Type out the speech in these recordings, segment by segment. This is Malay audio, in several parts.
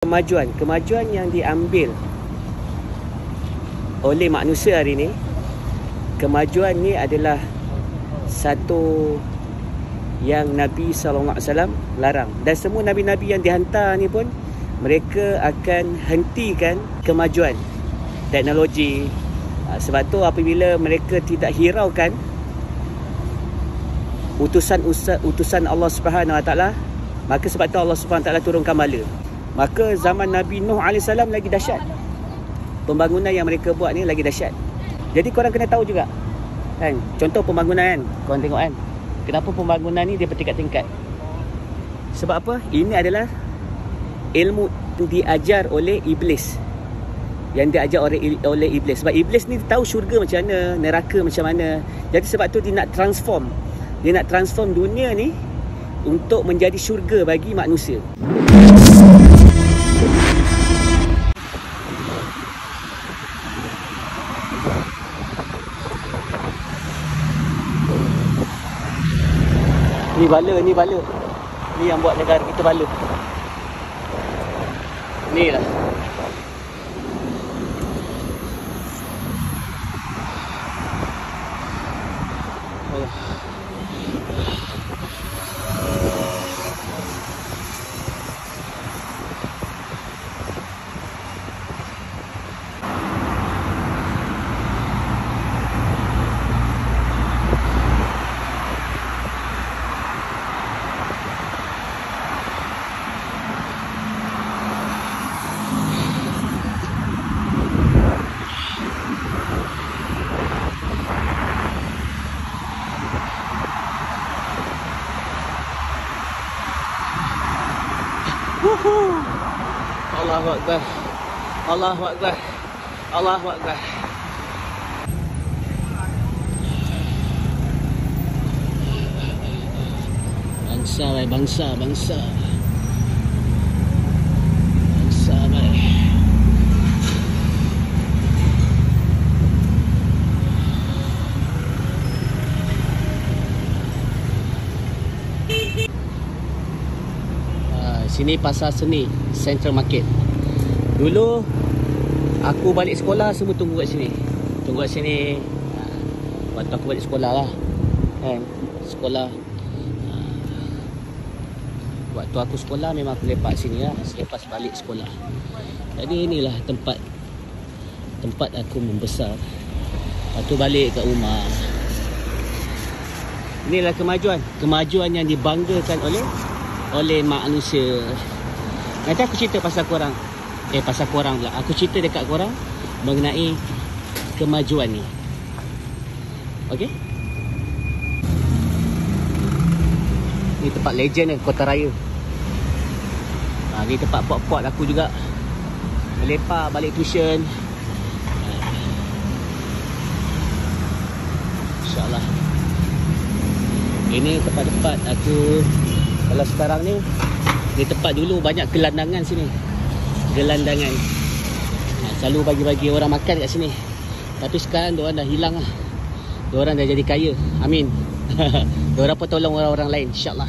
Kemajuan yang diambil oleh manusia hari ini, kemajuan ni adalah satu yang Nabi SAW larang. Dan semua Nabi-Nabi yang dihantar ni pun, mereka akan hentikan kemajuan teknologi. Sebab tu apabila mereka tidak hiraukan utusan Allah Subhanahu Wa Taala, maka sebab tu Allah Subhanahu Wa Taala turunkan bala. Maka zaman Nabi Nuh AS lagi dahsyat. Pembangunan yang mereka buat ni lagi dahsyat. Jadi korang kena tahu juga kan, contoh pembangunan kan, korang tengok kan, kenapa pembangunan ni dia bertingkat-tingkat. Sebab apa? Ini adalah ilmu diajar oleh iblis. Yang diajar oleh iblis. Sebab iblis ni tahu syurga macam mana, neraka macam mana. Jadi sebab tu dia nak transform. Dia nak transform dunia ni untuk menjadi syurga bagi manusia. Ni bala. Ni yang buat negara kita bala. Ni lah. Allahu Akbar. Allahu Akbar. Allahu Akbar. Bangsa baik, bangsa. Bangsa baik. Sini pasar seni, Central Market. Dulu aku balik sekolah semua tunggu kat sini. Waktu aku balik sekolah lah kan, sekolah. Waktu aku sekolah memang aku lepak sini lah selepas balik sekolah. Jadi inilah tempat aku membesar. Lepas tu balik kat rumah. Inilah kemajuan yang dibanggakan oleh manusia. Nanti aku cerita pasal korang. Pasal korang pula. Aku cerita dekat korang mengenai kemajuan ni. Okey? Ni tempat legend ni, Kota Raya. Ni tempat pot-pot aku juga melepak balik tuition. InsyaAllah. Ini tempat-tempat aku. Kalau sekarang ni, di tempat dulu banyak gelandangan sini. Gelandangan. Selalu bagi-bagi orang makan kat sini. Tapi sekarang diorang dah hilang lah. Diorang dah jadi kaya. Amin. Diorang pun tolong orang-orang lain, insyaAllah.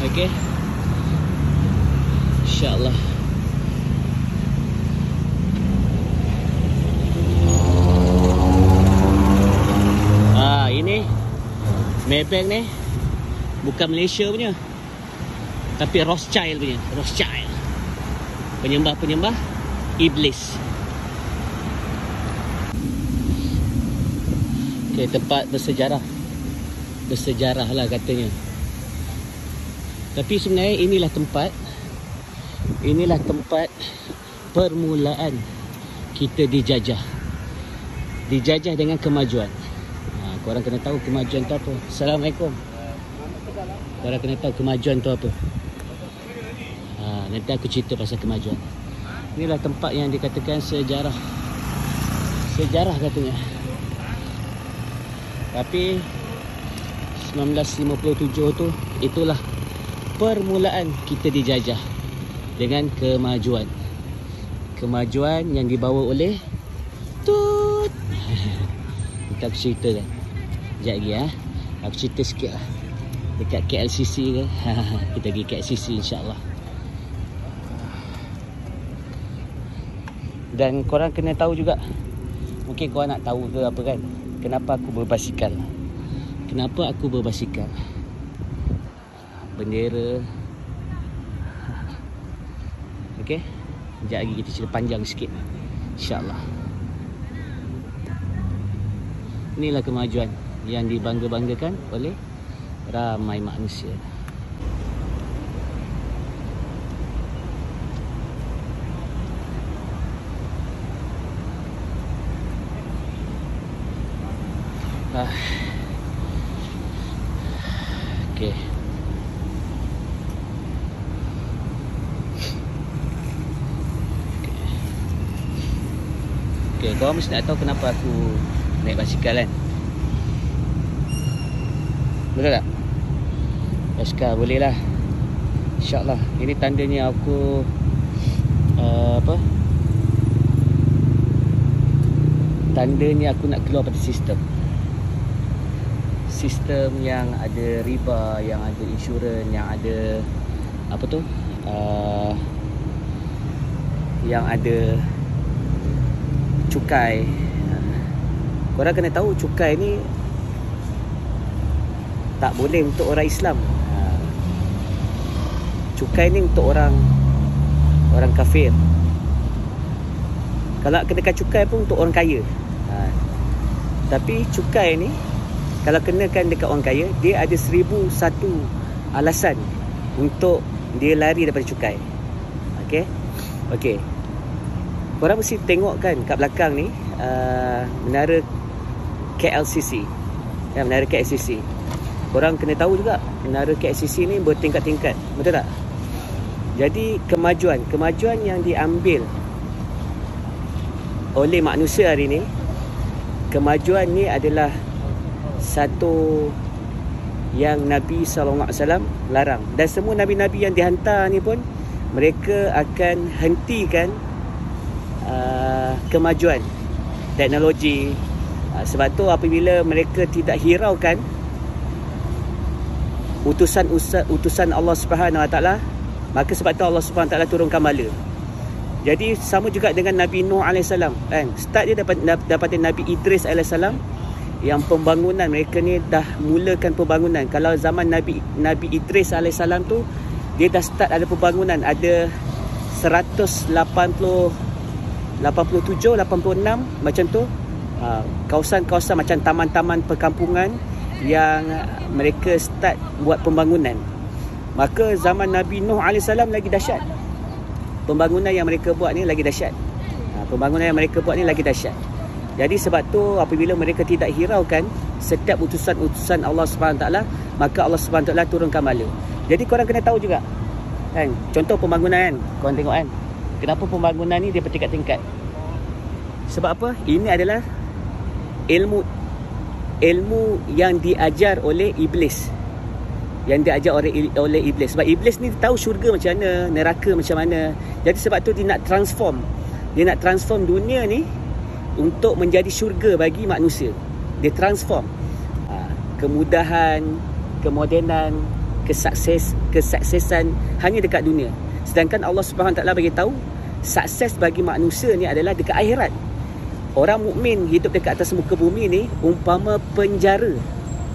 Okay. InsyaAllah. Ini Maybank ni bukan Malaysia punya, tapi Rothschild punya. Rothschild, penyembah iblis. Okay, tempat bersejarah lah katanya. Tapi sebenarnya inilah tempat permulaan kita dijajah dengan kemajuan. Korang kena tahu kemajuan tu apa. Assalamualaikum. Korang kena tahu kemajuan tu apa. Nanti aku cerita pasal kemajuan. Inilah tempat yang dikatakan sejarah katanya. Tapi 1957 tu, itulah permulaan kita dijajah dengan kemajuan. Kemajuan yang dibawa oleh Tut. Kita aku cerita kan. Sekejap lagi aku cerita sikit lah. dekat KLCC ke. Kita pergi KLCC insyaAllah. Dan korang kena tahu juga, mungkin korang nak tahu ke apa kan, kenapa aku berbasikal. Kenapa aku berbasikal? Bendera. Okey, sekejap lagi kita cerita panjang sikit, insyaAllah. Inilah kemajuan yang dibangga-banggakan oleh ramai manusia. Okey. Okey, korang mesti nak tahu kenapa aku naik basikal kan? Betul tak? Basikal boleh lah, InsyaAllah. Ini tandanya aku tandanya aku nak keluar pada sistem yang ada riba, yang ada insurans, yang ada yang ada cukai. Korang kena tahu cukai ni tak boleh untuk orang Islam. Cukai ni untuk orang kafir. Kalau kenakan cukai pun untuk orang kaya. Tapi cukai ni kalau kenakan dekat orang kaya, dia ada 1001 alasan untuk dia lari daripada cukai. Okey. Korang mesti tengok kan kat belakang ni, menara KLCC. Menara KLCC. Korang kena tahu juga, menara KLCC ni bertingkat-tingkat. Betul tak? Jadi kemajuan yang diambil oleh manusia hari ni, kemajuan ni adalah satu yang Nabi SAW larang. Dan semua Nabi-Nabi yang dihantar ni pun, mereka akan hentikan kemajuan teknologi. Sebab tu apabila mereka tidak hiraukan utusan Allah Subhanahu Wa Taala, maka sebab tu Allah Subhanahu Wa Taala turunkan bala. Jadi sama juga dengan Nabi Nuh AS kan. Start dia daripada Nabi Idris AS, yang pembangunan mereka ni dah mulakan pembangunan. Kalau zaman Nabi Idris AS tu, dia dah start ada pembangunan, ada 187, 86 macam tu, kawasan-kawasan macam taman-taman perkampungan yang mereka start buat pembangunan. Maka zaman Nabi Nuh AS lagi dahsyat. Pembangunan yang mereka buat ni lagi dahsyat. Jadi sebab tu apabila mereka tidak hiraukan setiap utusan Allah Subhanahu Taala, maka Allah Subhanahu Taala turunkan bala. Jadi korang kena tahu juga kan, contoh pembangunan kan, korang tengok kan, kenapa pembangunan ni dia bertingkat-tingkat? Sebab apa? Ini adalah ilmu yang diajar oleh iblis. Sebab iblis ni tahu syurga macam mana, neraka macam mana. Jadi sebab tu dia nak transform dunia ni untuk menjadi syurga bagi manusia. Dia transform kemudahan, kemodenan, kesuksesan hanya dekat dunia. Sedangkan Allah Subhanahu Taala bagi tahu sukses bagi manusia ni adalah dekat akhirat. Orang mukmin hidup dekat atas muka bumi ni umpama penjara.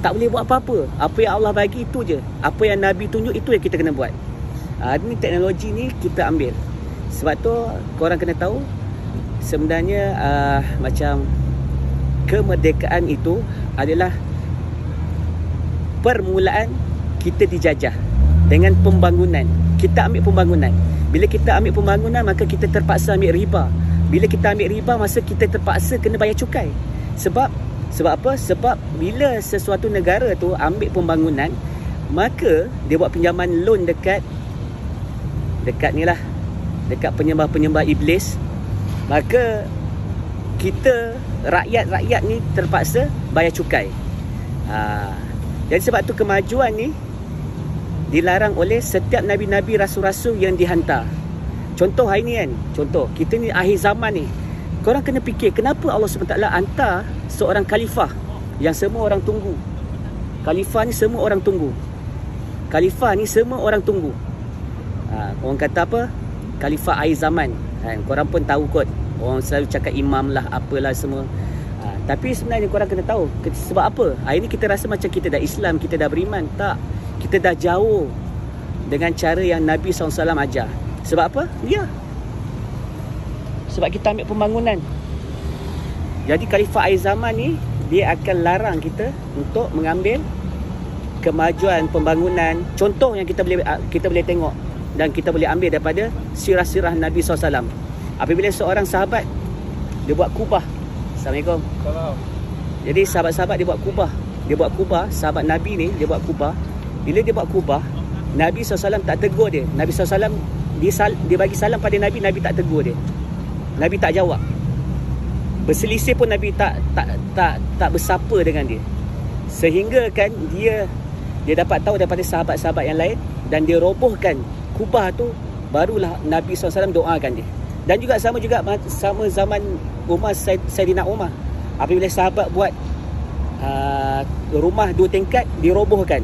Tak boleh buat apa-apa. Apa yang Allah bagi itu je. Apa yang Nabi tunjuk itu yang kita kena buat. Ini teknologi ni kita ambil. Sebab tu korang kena tahu sebenarnya macam kemerdekaan itu adalah permulaan kita dijajah dengan pembangunan. Kita ambil pembangunan. Bila kita ambil pembangunan, maka kita terpaksa ambil riba. Bila kita ambil riba, masa kita terpaksa kena bayar cukai. Sebab apa? Sebab bila sesuatu negara tu ambil pembangunan, maka dia buat pinjaman loan dekat ni lah, dekat penyembah-penyembah iblis. Maka kita rakyat ni terpaksa bayar cukai. Jadi sebab tu kemajuan ni dilarang oleh setiap nabi-nabi, rasul-rasul yang dihantar. Contoh hari ni kan, contoh kita ni akhir zaman ni, korang kena fikir kenapa Allah SWT hantar seorang khalifah yang semua orang tunggu. Khalifah ni semua orang tunggu. Khalifah ni semua orang tunggu. Orang kata apa? Khalifah akhir zaman. Korang pun tahu kot. Orang selalu cakap imam lah, apalah semua. Tapi sebenarnya korang kena tahu. Sebab apa? Hari ni kita rasa macam kita dah Islam, kita dah beriman. Tak. Kita dah jauh dengan cara yang Nabi SAW ajar. Sebab apa? Ya. Sebab kita ambil pembangunan. Jadi Khalifah akhir zaman ni, dia akan larang kita untuk mengambil kemajuan pembangunan. Contoh yang kita boleh tengok dan kita boleh ambil daripada sirah-sirah Nabi SAW. Apabila seorang sahabat dia buat kubah. Assalamualaikum. Salam. Jadi sahabat-sahabat dia buat kubah. Dia buat kubah, sahabat Nabi ni dia buat kubah. Bila dia buat kubah, Nabi SAW tak tegur dia. Nabi SAW dia bagi salam pada Nabi, Nabi tak tegur dia. Nabi tak jawab. Berselisih pun Nabi tak bersapa dengan dia. Sehingga kan dia dapat tahu daripada sahabat-sahabat yang lain dan dia robohkan kubah tu, barulah Nabi SAW doakan dia. Dan juga sama zaman Umar, Saidina Umar. Apabila sahabat buat rumah 2 tingkat, dirobohkan.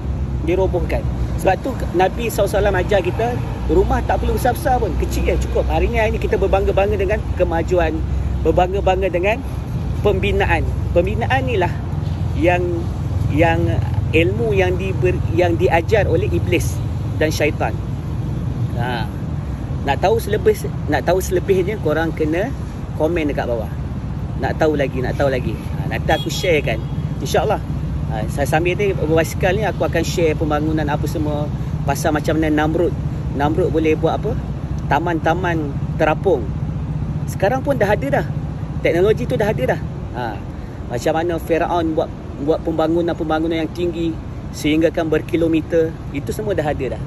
Sebab tu Nabi SAW ajar kita, rumah tak perlu besar-besar pun, kecil je cukup. Hari ni kita berbangga-bangga dengan kemajuan, berbangga-bangga dengan pembinaan. Pembinaan ni lah yang ilmu yang diajar oleh iblis dan syaitan. Nak tahu selebihnya, korang kena komen dekat bawah. Nak tahu lagi. Nanti aku sharekan, InsyaAllah. Saya sambil ni berbasikal ni, aku akan share pembangunan apa semua, pasal macam mana Namrud boleh buat apa, taman-taman terapung. Sekarang pun dah ada dah. Teknologi tu dah ada dah. Macam mana Firaun buat pembangunan yang tinggi sehingga kan berkilometer. Itu semua dah ada dah.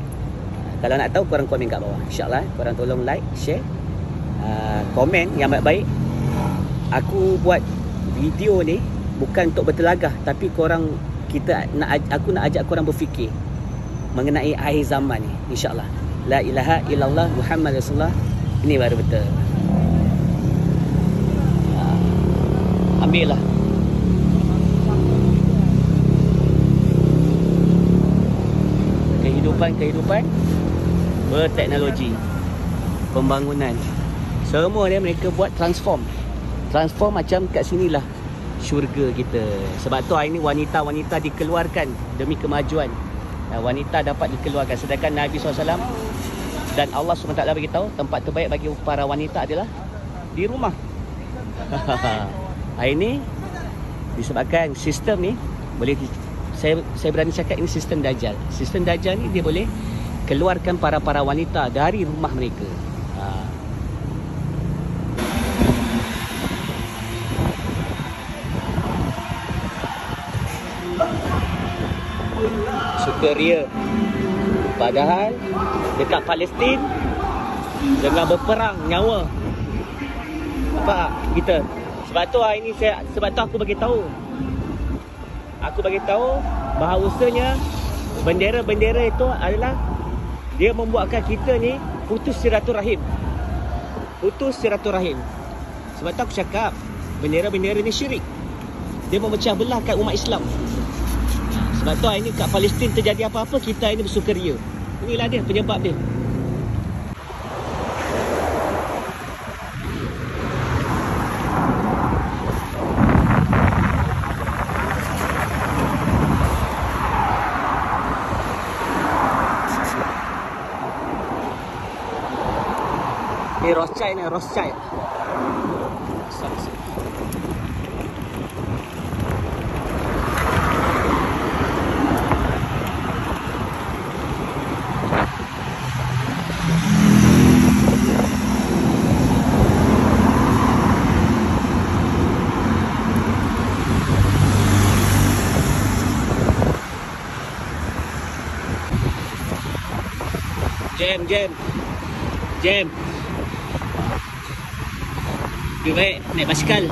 Kalau nak tahu, korang komen kat bawah. InsyaAllah korang tolong like, share, komen yang baik-baik. Aku buat video ni bukan untuk bertelagah, tapi aku nak ajak korang berfikir mengenai akhir zaman ni. InsyaAllah. La ilaha illallah Muhammad Rasulullah. Ini baru betul. Ambil lah. Kehidupan berteknologi, pembangunan, semua dia mereka buat transform macam kat sinilah syurga kita. Sebab tu hari ni wanita-wanita dikeluarkan demi kemajuan. Wanita dapat dikeluarkan, sedangkan Nabi SAW dan Allah SWT beritahu tempat terbaik bagi para wanita adalah di rumah. Hari ni disebabkan sistem ni boleh, saya berani cakap ini sistem Dajjal. Sistem Dajjal ni dia boleh keluarkan para wanita dari rumah mereka. Superior. Padahal dekat Palestin dengan berperang nyawa. Nampak kita? Sebab tu hari ni aku bagi tahu. Aku bagi tahu bahawasanya bendera-bendera itu adalah dia membuatkan kita ni putus silaturahim. Sebab tu aku cakap bendera-bendera ni syirik. Dia memecah belahkan umat Islam. Sebab tu hari ni kat Palestin terjadi apa-apa, kita ini bersukaria. Inilah dia penyebab dia. Ni Rothschild. Jam. Lebih baik naik basikal.